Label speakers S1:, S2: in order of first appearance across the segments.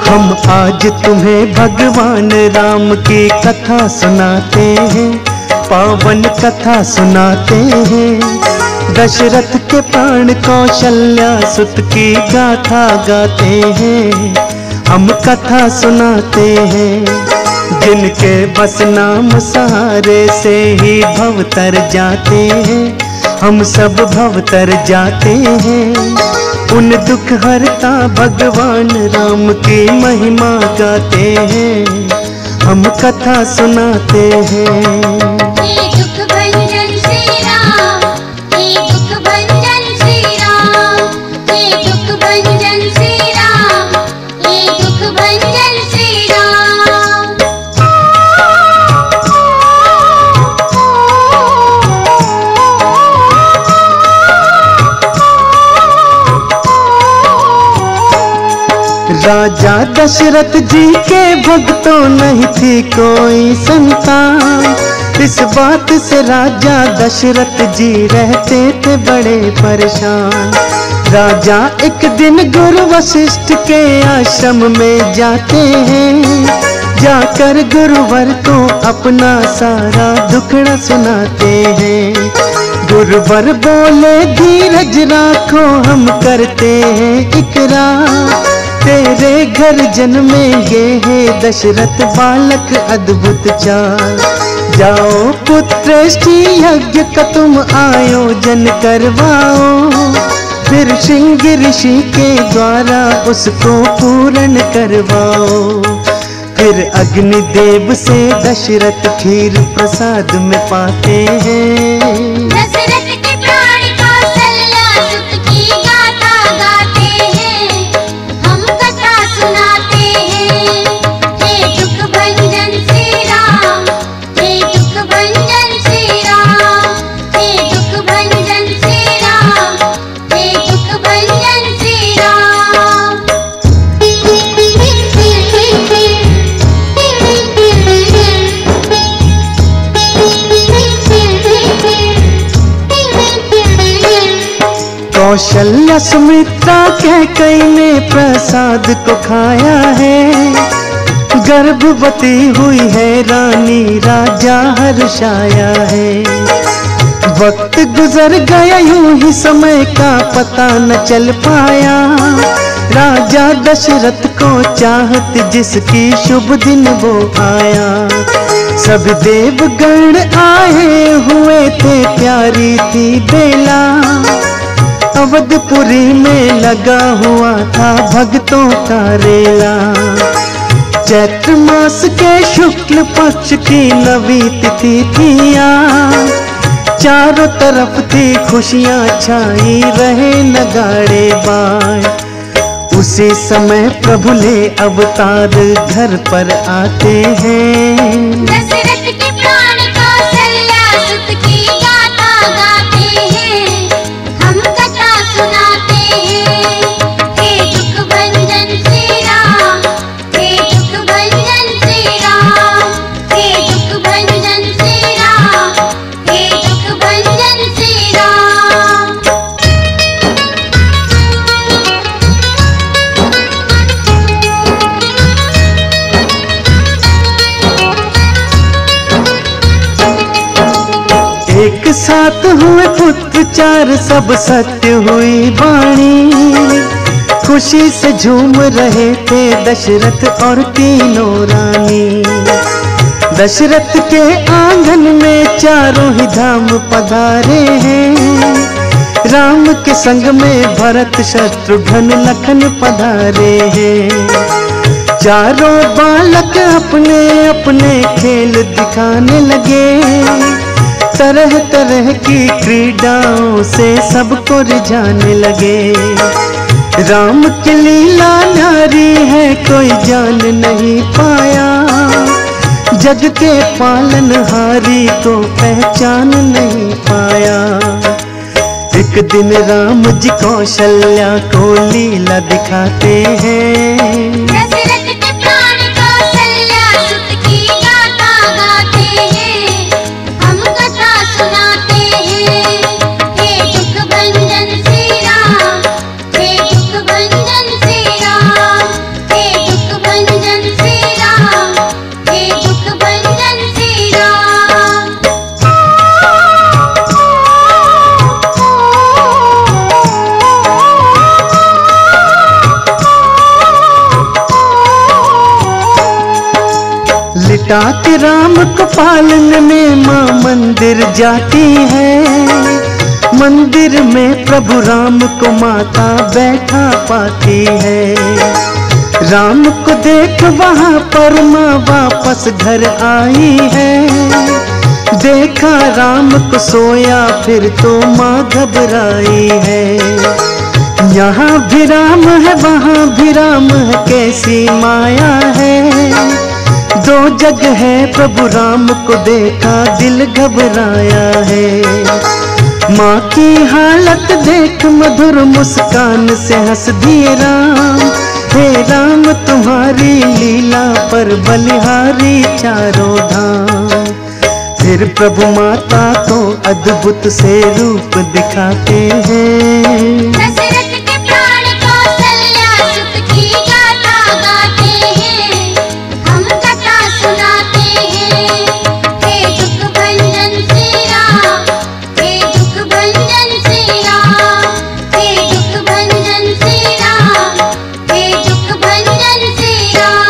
S1: हम आज तुम्हें भगवान राम की कथा सुनाते हैं, पावन कथा सुनाते हैं। दशरथ के प्राण कौशल्या सुत की गाथा गाते हैं, हम कथा सुनाते हैं। जिनके बस नाम सहारे से ही भवतर जाते हैं, हम सब भवतर जाते हैं। उन दुख हरता भगवान राम की महिमा गाते हैं, हम कथा सुनाते हैं। राजा दशरथ जी के भक्तों नहीं थी कोई संतान, इस बात से राजा दशरथ जी रहते थे बड़े परेशान। राजा एक दिन गुरु वशिष्ठ के आश्रम में जाते हैं, जाकर गुरुवर को अपना सारा दुखड़ा सुनाते हैं। गुरुवर बोले धीरज राखो, हम करते हैं इकरार, तेरे घर जन्मेंगे है दशरथ बालक अद्भुत चाल। जाओ पुत्रेष्टि यज्ञ का तुम आयोजन करवाओ, फिर सिंह ऋषि के द्वारा उसको पूर्ण करवाओ। फिर अग्निदेव से दशरथ खीर प्रसाद में पाते हैं। कौशल्या सुमित्रा कैकेयी ने प्रसाद को खाया है, गर्भवती हुई है रानी राजा हर्षाया है। वक्त गुजर गया यूं ही समय का पता न चल पाया, राजा दशरथ को चाहत जिसकी शुभ दिन वो आया। सब देवगण आए हुए थे, प्यारी थी बेला, अवधपुरी में लगा हुआ था भक्तों का रेला। चैत्र मास के शुक्ल पक्ष की नवी तिथि थी आज, चारों तरफ थी खुशियां छाई रहे नगाड़े बाज। उसी समय प्रभु ले अवतार घर पर आते हैं।
S2: दशरथ के प्राण कौशल्या सुत की गाथा गाते हैं, हम कथा सुनाते हैं। हे दुख भंजन श्री राम, हे दुख भंजन श्री राम, हे दुख भंजन श्री राम, हे दुख भंजन श्री राम।
S1: एक साथ हुए पुत्र चार, सब सत्य हुई वाणी। खुशी से झूम रहे थे दशरथ और तीनों रानी। दशरथ के आंगन में चारों ही धाम पधारे हैं, राम के संग में भरत शत्रुघ्न लखन पधारे हैं। चारों बालक अपने अपने खेल दिखाने लगे, तरह तरह की क्रीडाओं से सबको रिझाने लगे। राम की लीला न्यारी है कोई जान नहीं पाया, जग के पालनहारी को पहचान नहीं पाया। एक दिन राम जी कौशल्या को लीला दिखाते हैं।
S2: दशरथ के प्राण कौशल्या सुत की गाथा गाते हैं, हम कथा सुनाते हैं। हे दुख भंजन श्री राम, हे दुख भंजन श्री राम, हे दुख भंजन श्री राम, हे दुख भंजन श्री राम।
S1: लिटा के राम को पालन में माँ मंदिर जाती है। मंदिर में प्रभु राम को माता बैठा पाती है। राम को देख वहाँ पर माँ वापस घर आई है। देखा राम को सोया फिर तो माँ घबराई है। यहाँ भी राम है वहाँ भी राम है, कैसी माया है। दो जगह है प्रभु राम को देखा दिल घबराया है। माँ की हालत देख मधुर मुस्कान से हंस दिए राम। हे राम तुम्हारी लीला पर बलिहारी चारों धाम। फिर प्रभु माता को अद्भुत से रूप दिखाते हैं।
S2: दशरथ के प्राण कौशल्या सुत की गाथा गाते हैं, हम कथा सुनाते हैं। हे दुख भंजन श्री राम, हे दुख भंजन श्री राम, हे दुख भंजन श्री राम, हे दुख भंजन श्री राम।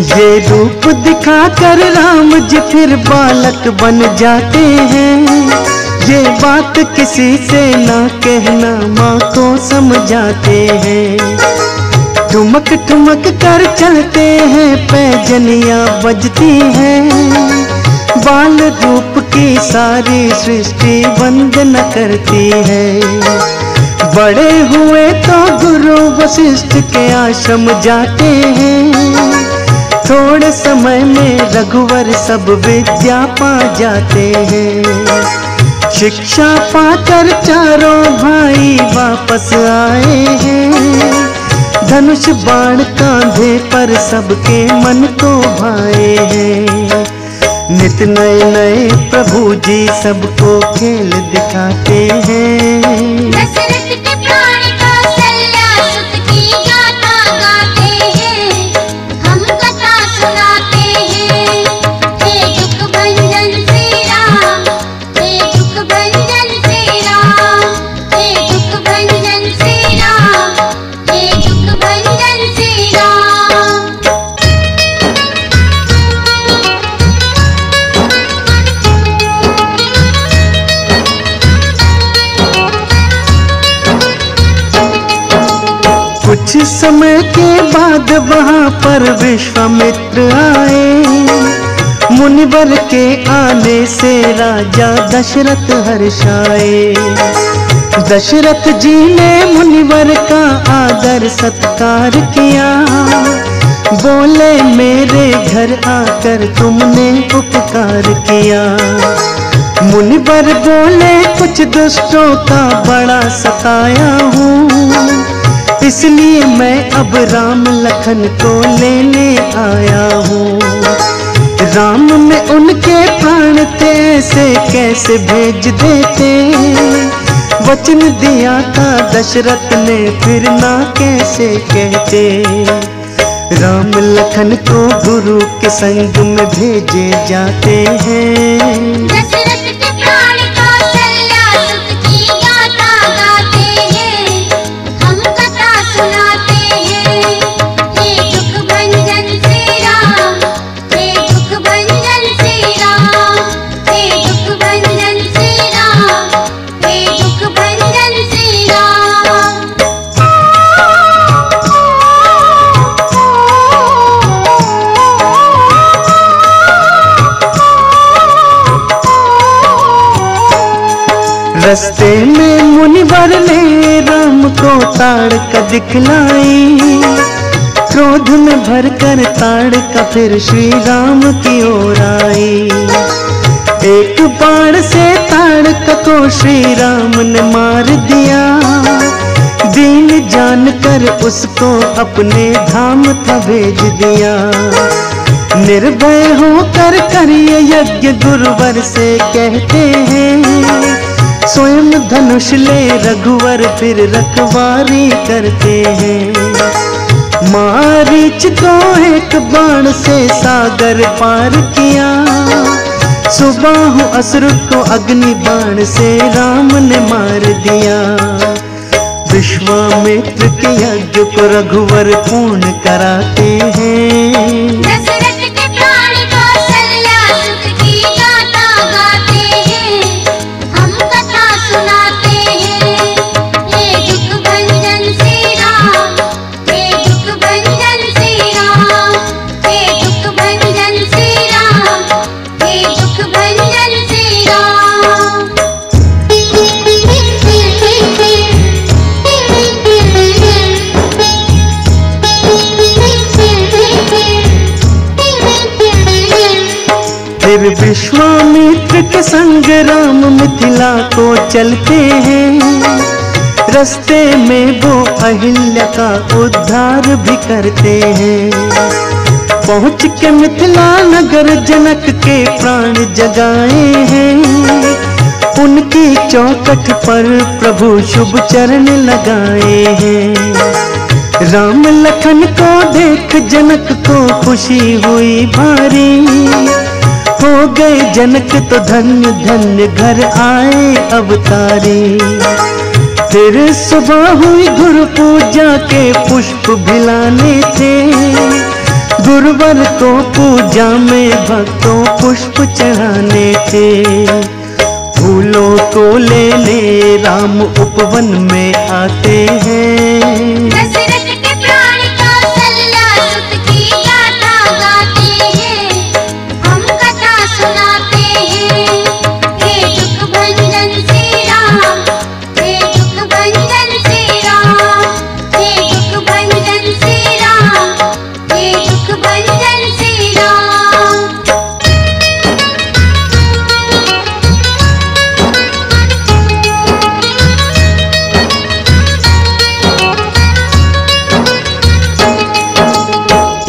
S1: ये रूप दिखाकर राम जी फिर बालक बन जाते हैं। ये बात किसी से ना कहना माँ को समझाते हैं। ठुमक ठुमक कर चलते हैं, पैजनियाँ बजती हैं। बाल रूप की सारी सृष्टि वंदना करती है। बड़े हुए तो गुरु वशिष्ठ के आश्रम जाते हैं। थोड़े समय में रघुवर सब विद्या पा जाते हैं। शिक्षा पाकर चारों भाई वापस आए हैं। धनुष बाण कांधे पर सबके मन को भाए हैं। नित नए नए प्रभु जी सबको खेल दिखाते हैं।
S2: दशरथ के प्राण कौशल्या सुत की गाथा गाते हैं, हम कथा सुनाते हैं। हे दुख भंजन श्री राम, हे दुख भंजन श्री राम, हे दुख भंजन श्री राम, हे दुख भंजन श्री राम।
S1: कुछ समय के बाद वहाँ पर विश्वामित्र आए। मुनिवर के आने से राजा दशरथ हर्षाए। दशरथ जी ने मुनिवर का आदर सत्कार किया। बोले मेरे घर आकर तुमने उपकार किया। मुनिवर बोले कुछ दुष्टों का बड़ा सताया हूँ, इसलिए मैं अब राम लखन को लेने आया हूँ। राम में उनके प्राण थे, ऐसे कैसे भेज देते। वचन दिया था दशरथ ने, फिर ना कैसे कहते। राम लखन को गुरु के संग में भेजे जाते हैं।
S2: दशरथ के प्राण कौशल्या सुत की गाथा गाते हैं, हम कथा सुनाते हैं। हे दुख भंजन श्री राम, हे दुख भंजन श्री राम, हे दुख भंजन श्री राम, हे दुख भंजन श्री राम।
S1: रस्ते में मुनिवर ने राम को ताड़ का दिखलाई, क्रोध में भरकर ताड़ का फिर श्री राम की ओर आई। एक बाण से ताड़ का को श्री राम ने मार दिया, दीन जानकर उसको अपने धाम था भेज दिया। निर्भय होकर करिए यज्ञ गुरुवर से कहते हैं, स्वयं धनुष ले रघुवर फिर रखवारी करते हैं। मारीच को एक बाण से सागर पार किया, सुबाहु असुर को अग्नि बाण से राम ने मार दिया। विश्वामित्र के यज्ञ को रघुवर पूर्ण कराते हैं।
S2: दशरथ के प्राण कौशल्या सुत की गाथा गाते हैं, हम कथा सुनाते हैं। हे दुख भंजन श्री राम, हे दुख भंजन श्री राम, हे दुख भंजन श्री राम, हे दुख भंजन श्री राम।
S1: फिर विश्वामित्र के संग राम मिथिला को चलते हैं, रास्ते में वो अहिल्या का उद्धार भी करते हैं। पहुँच के मिथिला नगर जनक के प्राण जगाए हैं, उनकी चौखट पर प्रभु शुभ चरण लगाए हैं। राम लखन को देख जनक को खुशी हुई भारी, हो गए जनक तो धन्य धन्य घर आए अवतारी। फिर सुबह हुई गुरु पूजा के पुष्प भिलाने थे, गुरुवर को पूजा में भक्तों पुष्प चढ़ाने थे। फूलों को लेने राम उपवन में आते हैं।
S2: दशरथ के प्राण कौशल्या सुत की गाथा गाते हैं, हम कथा सुनाते हैं। हे दुख भंजन श्री राम, हे दुख भंजन श्री राम, हे दुख भंजन श्री राम, हे दुख भंजन श्री राम।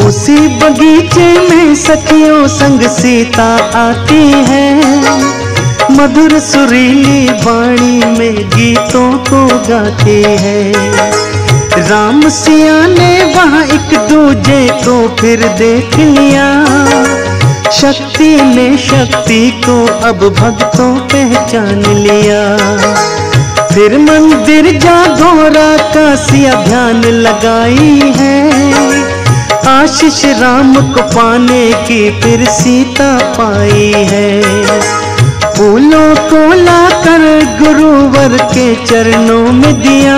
S1: उसी बगीचे में सखियों संग सीता आती है, मधुर सुरीली वाणी में गीतों को गाती है। राम सिया ने वहाँ एक दूजे को फिर देख लिया, शक्ति ने शक्ति को अब भक्तों पहचान लिया। फिर मंदिर जा घोरा का सिया ध्यान लगाई है, आशीष राम को पाने की फिर सीता पाई है। फूलों को लाकर गुरुवर के चरणों में दिया,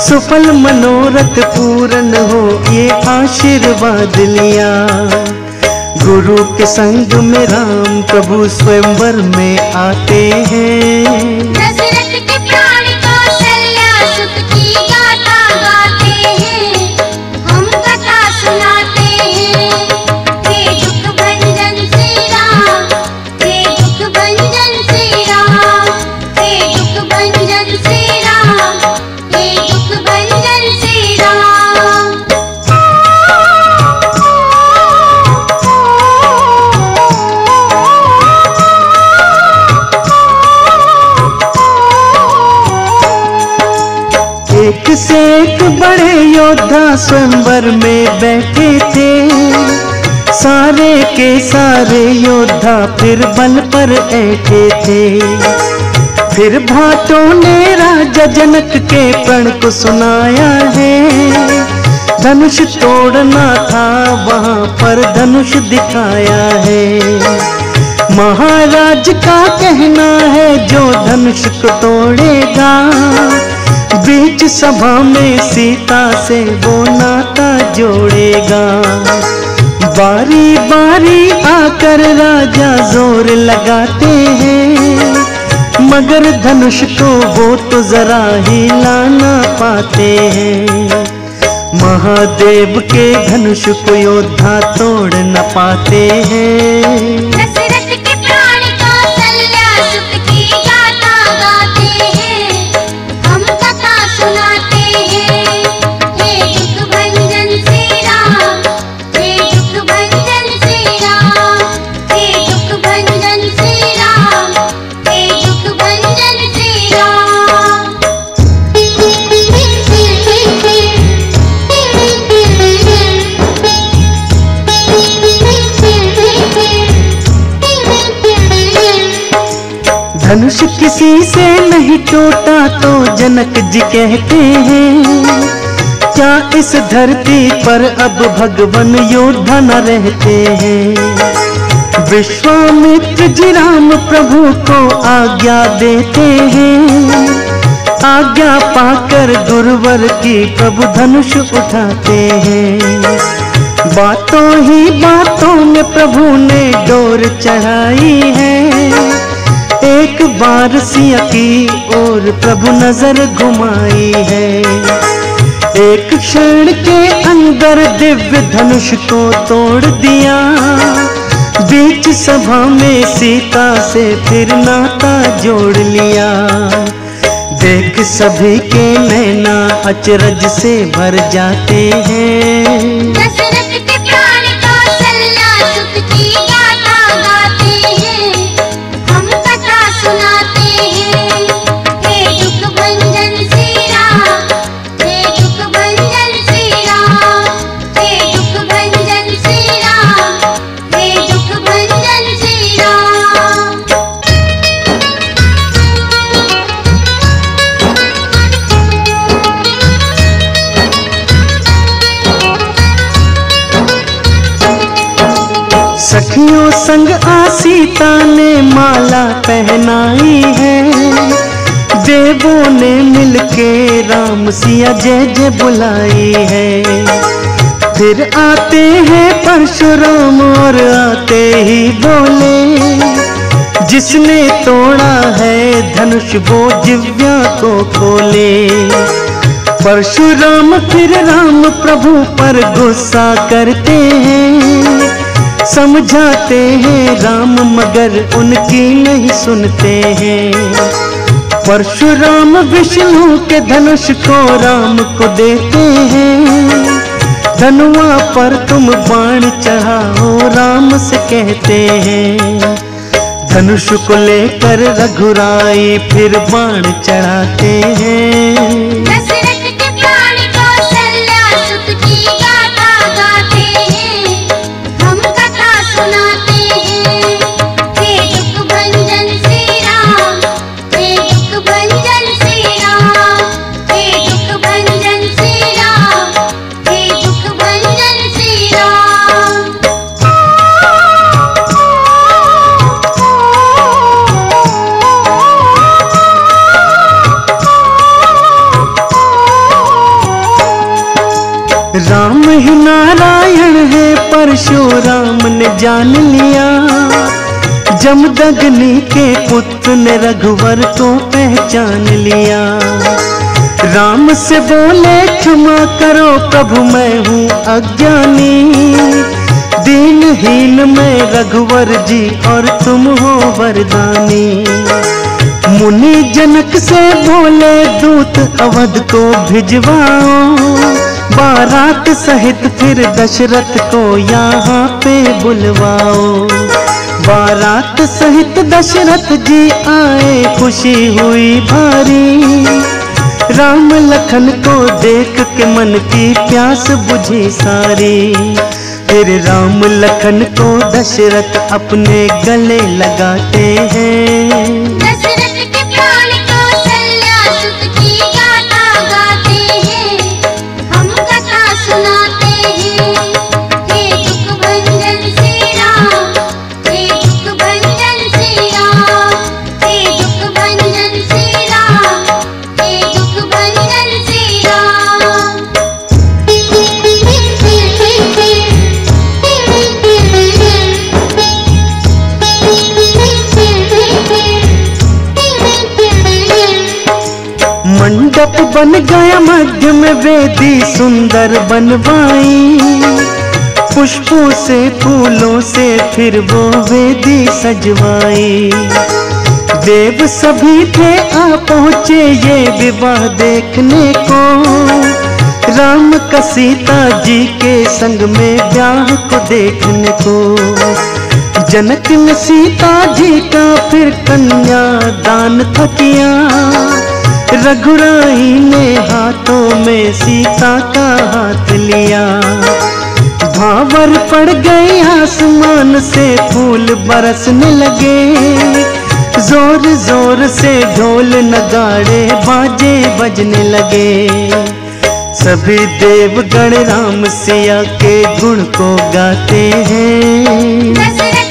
S1: सफल मनोरथ पूर्ण हो ये आशीर्वाद लिया। गुरु के संग में राम प्रभु स्वयंवर में आते हैं।
S2: दशरथ के प्राण कौशल्या सुत की गाथा गाते हैं, हम कथा सुनाते हैं। हे दुख भंजन श्री राम, हे दुख भंजन श्री राम, हे दुख भंजन श्री राम, हे दुख भंजन श्री राम।
S1: एक से एक बड़े योद्धा स्वयंवर में बैठे थे, सारे के सारे योद्धा फिर बल पर ऐठे थे। फिर भाटों ने राजा जनक के प्रण को सुनाया है, धनुष तोड़ना था वहाँ पर धनुष दिखाया है। महाराज का कहना है जो धनुष को तोड़ेगा, बीच सभा में सीता से वो नाता जोड़ेगा। बारी बारी आकर राजा जोर लगाते हैं, मगर धनुष को वो तो जरा हिला ना पाते हैं। महादेव के धनुष को योद्धा तोड़ न पाते हैं।
S2: दशरथ के प्राण कौशल्या सुत की गाथा गाते हैं, हम कथा सुनाते हैं। हे दुख भंजन श्री राम, हे दुख भंजन श्री राम, हे दुख भंजन श्री राम, हे दुख भंजन श्री राम।
S1: धनुष किसी से नहीं टूटा तो जनक जी कहते हैं, क्या इस धरती पर अब भगवान योद्धा न रहते हैं। विश्वामित्र जी राम प्रभु को आज्ञा देते हैं, आज्ञा पाकर गुरुवर की प्रभु धनुष उठाते हैं। बातों ही बातों में प्रभु ने डोर चढ़ाई है, एक बार सिया की ओर प्रभु नजर घुमाई है। एक क्षण के अंदर दिव्य धनुष को तोड़ दिया, बीच सभा में सीता से फिर नाता जोड़ लिया। देख सभी के नैना अचरज से भर जाते हैं।
S2: दशरथ के प्राण कौशल्या सुत की गाथा गाते हैं, हम कथा सुनाते हैं। हे दुख भंजन श्री राम, हे दुख भंजन श्री राम, हे दुख भंजन श्री राम, हे दुख भंजन श्री राम।
S1: सखियों संग सीता ने माला पहनाई है, देवों ने मिलके राम सिया जय जय बुलाई है। फिर आते हैं परशुराम और आते ही बोले, जिसने तोड़ा है धनुष वो जिव्या को खोले। परशुराम फिर राम प्रभु पर गुस्सा करते हैं, समझाते हैं राम मगर उनकी नहीं सुनते हैं। परशुराम विष्णु के धनुष को राम को देते हैं, धनुआ पर तुम बाण चढ़ाओ राम से कहते हैं। धनुष को लेकर रघुराई फिर बाण चढ़ाते हैं।
S2: दशरथ के प्राण कौशल्या सुत की गाथा गाते हैं, हम कथा सुनाते हैं। हे दुख भंजन श्री राम, हे दुख भंजन श्री राम, हे दुख भंजन श्री राम, हे दुख भंजन श्री राम।
S1: राम ही नारायण है परशुराम ने जान लिया, जमदग्नि के पुत्र ने रघुवर को पहचान लिया। राम से बोले क्षमा करो प्रभु मैं हूँ अज्ञानी, दीनहीन मैं रघुवर जी और तुम हो वरदानी। मुनि जनक से बोले दूत अवध को भिजवाओ, बारात सहित फिर दशरथ को यहाँ पे बुलवाओ। बारात सहित दशरथ जी आए खुशी हुई भारी, राम लखन को देख के मन की प्यास बुझी सारी। फिर राम लखन को दशरथ अपने गले लगाते हैं।
S2: दशरथ के प्राण कौशल्या सुत की गाथा गाते हैं, हम कथा सुनाते हैं। हे दुख भंजन श्री राम, हे दुख भंजन श्री राम, हे दुख भंजन श्री राम, हे दुख भंजन श्री राम।
S1: बन गया मध्य में वेदी सुंदर बनवाई, पुष्पों से फूलों से फिर वो वेदी सजवाई। देव सभी थे आ पहुँचे ये विवाह देखने को, राम का सीता जी के संग में ब्याह को देखने को। जनक ने सीता जी का फिर कन्या दान था किया, रघुराई ने हाथों में सीता का हाथ लिया। भावर पड़ गए आसमान से फूल बरसने लगे, जोर जोर से ढोल नगाड़े बाजे बजने लगे। सभी देवगण राम सिया के गुण को गाते हैं।